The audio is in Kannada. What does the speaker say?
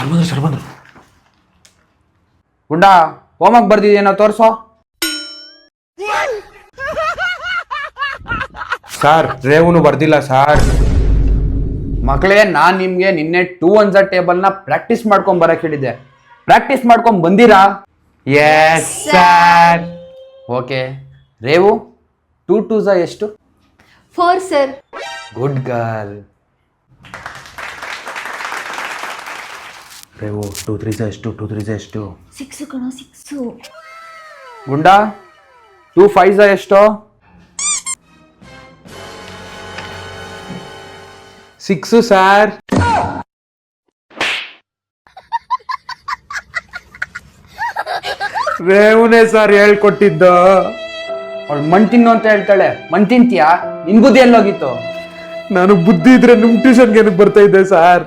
ನೋಡು ಸರ್ ಬಂದ್ರು. ಗುಂಡ ಹೋಮಕ್ ಬರ್ದಿದೇನೋ ತೋರ್ಸೋ. Sir ರೇವನು ಬರ್ದಿಲ್ಲ sir. ಮಕ್ಕಳೇ, ನಾನ್ ನಿಮ್ಗೆ ನಿನ್ನೆ 2 1 ಟೇಬಲ್ ನ ಪ್ರಾಕ್ಟೀಸ್ ಮಾಡ್ಕೊಂಡ್ ಬರಕ್ ಹೇಳಿದ್ದೆ. ಪ್ರಾಕ್ಟೀಸ್ ಮಾಡ್ಕೊಂಡ್ ಬಂದಿರಾ? Yes sir. ಓಕೆ. ರೇವು 2 2 ಎಷ್ಟು? 4 ಸರ್. Good girl. ರೇವು 2 3 ಎಷ್ಟು? 2 3 ಎಷ್ಟು? 6 ಕಣೋ 6. ಗುಂಡ 2 5 ಎಷ್ಟು? 6 ಸರ್. ರೇವುನೇ ಸರ್ ಹೇಳ್ಕೊಟ್ಟಿದ್ದು. ಅವಳು ಮಣ್ ತಿನ್ನು ಅಂತ ಹೇಳ್ತಾಳೆ. ಮಣ್ ತಿಂತೀಯಾ? ನಿನ್ ಬುದ್ಧಿ ಎಲ್ಲೋಗಿತ್ತು? ನಾನು ಬುದ್ಧಿ ಇದ್ರೆ ನಿಮ್ ಟ್ಯೂಷನ್ಗೆ ಏನಕ್ಕೆ ಬರ್ತಾ ಇದ್ದೆ ಸರ್?